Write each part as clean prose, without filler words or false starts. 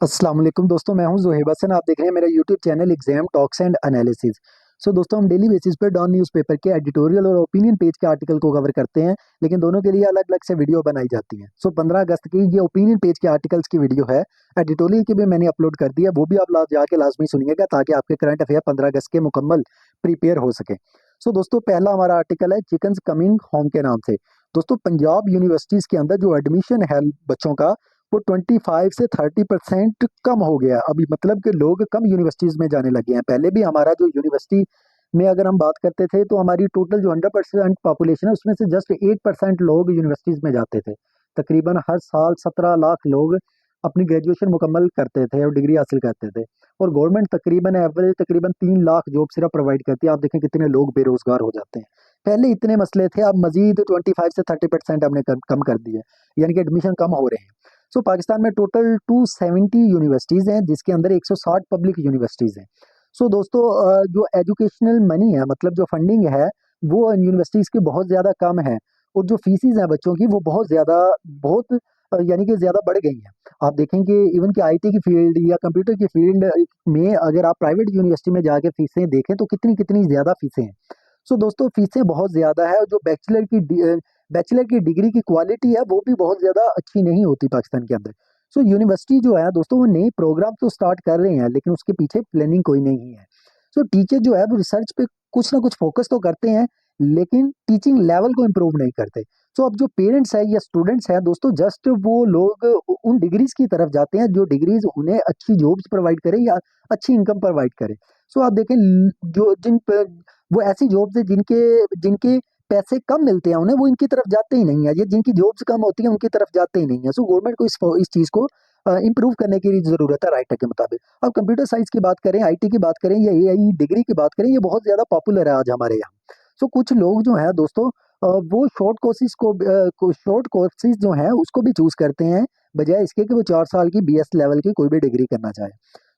अस्सलाम वालेकुम दोस्तों, मैं हूं ज़ुहैब हसन। आप देख रहे हैं मेरा YouTube channel exam talks and analysis. दोस्तों, हम डेली बेसिस पे डॉन न्यूज़पेपर के एडिटोरियल और ओपिनियन पेज के आर्टिकल को कवर करते हैं, लेकिन दोनों के लिए अलग अलग से वीडियो बनाई जाती हैं। 15 अगस्त की ये ओपिनियन पेज के आर्टिकल्स की वीडियो है। एडिटोरियल की भी मैंने अपलोड कर दी है, वो भी आप जाके लाजमी सुनिएगा ताकि आपके करंट अफेयर 15 अगस्त के मुकम्मल प्रिपेयर हो सके। दोस्तों, पहला हमारा आर्टिकल है चिकन्स कमिंग होम के नाम से। दोस्तों, पंजाब यूनिवर्सिटीज़ के अंदर जो एडमिशन है बच्चों का, वो 25 से 30% कम हो गया अभी, मतलब कि लोग कम यूनिवर्सिटीज में जाने लगे हैं। पहले भी हमारा जो यूनिवर्सिटी में अगर हम बात करते थे तो हमारी टोटल जो 100% पॉपुलेशन है उसमें से जस्ट 8% लोग यूनिवर्सिटीज में जाते थे। तकरीबन हर साल 17 लाख लोग अपनी ग्रेजुएशन मुकम्मल करते थे और डिग्री हासिल करते थे, और गवर्नमेंट तकरीबन एवरेज तकरीबन 3 लाख जॉब सिर्फ प्रोवाइड करती है। आप देखें कितने लोग बेरोजगार हो जाते हैं। पहले इतने मसले थे, अब मजीद 25 से 30% हमने कम कर दिए, यानी कि एडमिशन कम हो रहे हैं। पाकिस्तान में टोटल 270 यूनिवर्सिटीज़ हैं, जिसके अंदर 160 पब्लिक यूनिवर्सिटीज़ हैं। दोस्तों, जो एजुकेशनल मनी है, मतलब जो फंडिंग है, वो यूनिवर्सिटीज़ की बहुत ज़्यादा कम है, और जो फीसिस हैं बच्चों की वो बहुत ज़्यादा, बहुत यानी कि ज़्यादा बढ़ गई हैं। आप देखेंगे इवन कि आईटी की फील्ड या कंप्यूटर की फील्ड में अगर आप प्राइवेट यूनिवर्सिटी में जाके फीसें देखें तो कितनी कितनी ज़्यादा फीसें हैं। दोस्तों, फीसें बहुत ज़्यादा है, और जो बैचलर की डिग्री की क्वालिटी है वो भी बहुत ज़्यादा अच्छी नहीं होती पाकिस्तान के अंदर। यूनिवर्सिटी जो है दोस्तों, वो नए प्रोग्राम तो स्टार्ट कर रहे हैं, लेकिन उसके पीछे प्लानिंग कोई नहीं है। टीचर जो है वो रिसर्च पे कुछ ना कुछ फोकस तो करते हैं, लेकिन टीचिंग लेवल को इम्प्रूव नहीं करते। अब जो पेरेंट्स है या स्टूडेंट्स हैं दोस्तों, जस्ट वो लोग उन डिग्रीज की तरफ जाते हैं जो डिग्रीज उन्हें अच्छी जॉब्स प्रोवाइड करें या अच्छी इनकम प्रोवाइड करें। आप देखें जो जिन वो ऐसी जॉब्स है जिनके जिनके पैसे कम मिलते हैं उन्हें, वो इनकी तरफ जाते ही नहीं है। ये जिनकी जॉब्स कम होती हैं उनकी तरफ जाते ही नहीं है। गवर्नमेंट को इस चीज़ को इम्प्रूव करने की ज़रूरत है राइटर के मुताबिक। अब कंप्यूटर साइंस की बात करें, आईटी की बात करें या एआई डिग्री की बात करें, ये बहुत ज़्यादा पॉपुलर है आज हमारे यहाँ। कुछ लोग जो है दोस्तों, वो शॉर्ट कोर्सेज जो हैं उसको भी चूज़ करते हैं, बजाय इसके कि वो 4 साल की बीएस लेवल की कोई भी डिग्री करना चाहे।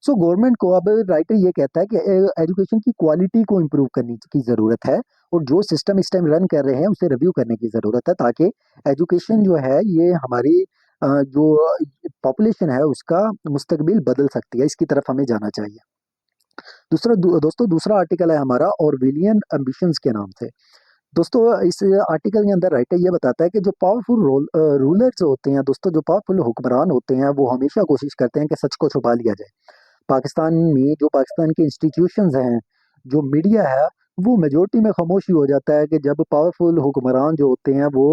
गवर्नमेंट को अब राइटर ये कहता है कि एजुकेशन की क्वालिटी को इम्प्रूव करने की ज़रूरत है, और जो सिस्टम इस टाइम रन कर रहे हैं उसे रिव्यू करने की ज़रूरत है, ताकि एजुकेशन जो है ये हमारी जो पॉपुलेशन है उसका मुस्तकबिल बदल सकती है। इसकी तरफ हमें जाना चाहिए। दोस्तों, दूसरा आर्टिकल है हमारा ऑरवेलियन एम्बिशंस के नाम से। दोस्तों, इस आर्टिकल के अंदर राइटर ये बताता है कि जो पावरफुल रूलर्स होते हैं दोस्तों, जो पावरफुल हुक्मरान होते हैं, वो हमेशा कोशिश करते हैं कि सच को छुपा लिया जाए। पाकिस्तान में जो पाकिस्तान के इंस्टीट्यूशंस हैं, जो मीडिया है, वो मेजॉरिटी में खामोशी हो जाता है कि जब पावरफुल हुक्मरान जो होते हैं वो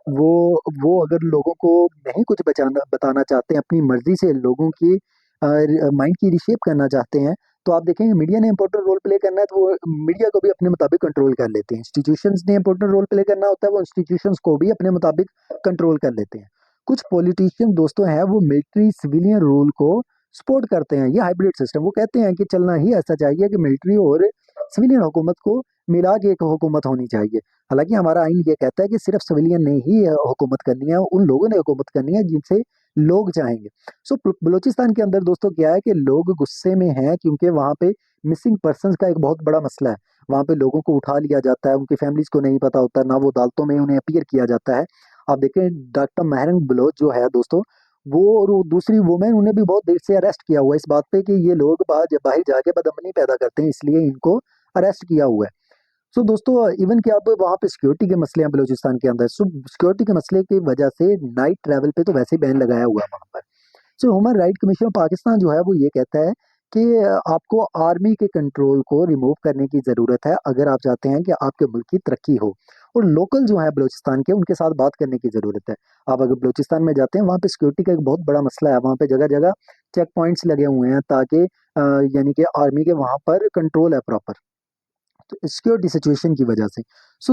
वो अगर लोगों को नहीं कुछ बचाना बताना चाहते हैं, अपनी मर्जी से लोगों की माइंड की रिशेप करना चाहते हैं, तो आप देखेंगे मीडिया ने इंपॉर्टेंट रोल प्ले करना है तो वो मीडिया को भी अपने मुताबिक कंट्रोल कर लेते हैं। इंस्टीट्यूशंस ने इंपॉर्टेंट रोल प्ले करना होता है, वो इंस्टीट्यूशंस को भी अपने मुताबिक कंट्रोल कर लेते हैं। कुछ पॉलिटिशियन दोस्तों हैं, वो मिलिट्री सिविलियन रूल को सपोर्ट करते हैं, ये हाइब्रिड सिस्टम। वो कहते हैं कि चलना ही ऐसा चाहिए कि मिलिट्री और सिविलियन हुकूमत को मिला के एक हुकूमत होनी चाहिए। हालांकि हमारा आइन ये कहता है कि सिर्फ सिविलियन ने ही हुकूमत करनी है, उन लोगों ने हुकूमत करनी है जिनसे लोग चाहेंगे। बलूचिस्तान के अंदर दोस्तों क्या है कि लोग गुस्से में हैं, क्योंकि वहाँ पे मिसिंग पर्सनस का एक बहुत बड़ा मसला है। वहाँ पे लोगों को उठा लिया जाता है, उनकी फैमिलीज को नहीं पता होता, ना वो अदालतों में उन्हें अपीयर किया जाता है। आप देखें डॉक्टर महरंग बलोच जो है दोस्तों, वो और वो दूसरी वुमेन, उन्हें भी बहुत देर से अरेस्ट किया हुआ है इस बात पे कि ये लोग बाहर जाके बदअमनी पैदा करते हैं, इसलिए इनको अरेस्ट किया हुआ है। दोस्तों, इवन कि अब वहाँ पे सिक्योरिटी के मसले हैं बलूचिस्तान के अंदर। सिक्योरिटी के मसले की वजह से नाइट ट्रैवल पे तो वैसे ही बैन लगाया हुआ है वहाँ पर। Human right commission of Pakistan जो है वो ये कहता है कि आपको आर्मी के कंट्रोल को रिमूव करने की ज़रूरत है अगर आप चाहते हैं कि आपके मुल्क की तरक्की हो, और लोकल जो है बलूचिस्तान के, उनके साथ बात करने की ज़रूरत है। आप अगर बलूचिस्तान में जाते हैं, वहाँ पे सिक्योरिटी का एक बहुत बड़ा मसला है। वहाँ पे जगह जगह चेक पॉइंट्स लगे हुए हैं, ताकि यानी कि आर्मी के वहाँ पर कंट्रोल है प्रॉपर, तो सिक्योरिटी सिचुएशन की वजह से।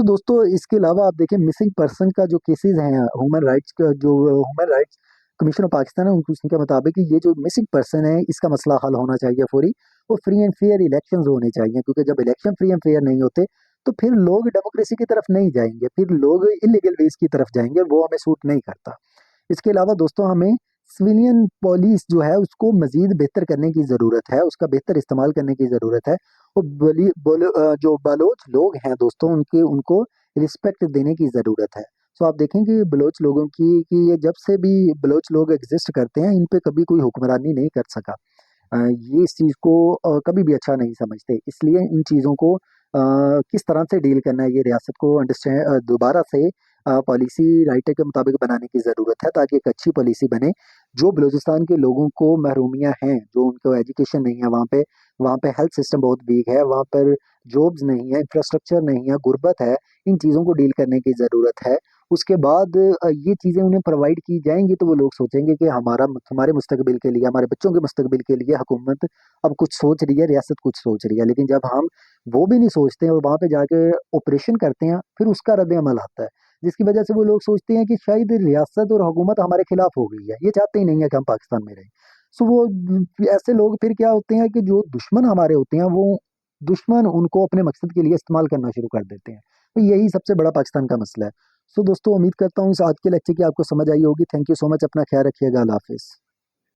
दोस्तों, इसके अलावा आप देखें मिसिंग पर्सन का जो केसेस हैं, human rights commission of Pakistan है उनके मुताबिक ये जो मिसिंग पर्सन है इसका मसला हल होना चाहिए फौरी, और फ्री एंड फेयर इलेक्शंस होने चाहिए, क्योंकि जब इलेक्शन फ्री एंड फेयर नहीं होते तो फिर लोग डेमोक्रेसी की तरफ नहीं जाएंगे, फिर लोग इलीगल वेज की तरफ जाएंगे, वो हमें सूट नहीं करता। इसके अलावा दोस्तों, हमें सिविलियन पुलिस जो है उसको मजीद बेहतर करने की ज़रूरत है, उसका बेहतर इस्तेमाल करने की ज़रूरत है, और जो बलोच लोग हैं दोस्तों, उनके उनको रिस्पेक्ट देने की ज़रूरत है। सो आप देखें कि बलोच लोगों की कि ये जब से भी बलोच लोग एग्जिस्ट करते हैं, इन पे कभी कोई हुक्मरानी नहीं कर सका। ये इस चीज़ को कभी भी अच्छा नहीं समझते, इसलिए इन चीज़ों को किस तरह से डील करना है, ये रियासत को अंडरस्टैंड दोबारा से पॉलिसी राइटर के मुताबिक बनाने की ज़रूरत है, ताकि एक अच्छी पॉलिसी बने। जो बलूचिस्तान के लोगों को महरूमियाँ हैं, जो उनको एजुकेशन नहीं है वहाँ पे हेल्थ सिस्टम बहुत वीक है, वहाँ पर जॉब्स नहीं है, इंफ्रास्ट्रक्चर नहीं है, गुर्बत है, इन चीज़ों को डील करने की ज़रूरत है। उसके बाद ये चीज़ें उन्हें प्रोवाइड की जाएँगी तो वो लोग सोचेंगे कि हमारे मुस्तकबिल के लिए, हमारे बच्चों के मुस्तकबिल के लिए हुकूमत अब कुछ सोच रही है, रियासत कुछ सोच रही है। लेकिन जब हम वो भी नहीं सोचते हैं और वहाँ पे जाके ऑपरेशन करते हैं, फिर उसका रद्द-ए-अमल आता है, जिसकी वजह से वो लोग सोचते हैं कि शायद रियासत और हुकूमत हमारे खिलाफ हो गई है। ये चाहते ही नहीं है कि हम पाकिस्तान में रहें। सो वो ऐसे लोग फिर क्या होते हैं कि जो दुश्मन हमारे होते हैं, वो दुश्मन उनको अपने मकसद के लिए इस्तेमाल करना शुरू कर देते हैं। तो यही सबसे बड़ा पाकिस्तान का मसला है। सो दोस्तों, उम्मीद करता हूँ इस आज के लेक्चर की आपको समझ आई होगी। Thank you so much. अपना ख्याल रखिएगा। अल्लाह हाफ़िज़।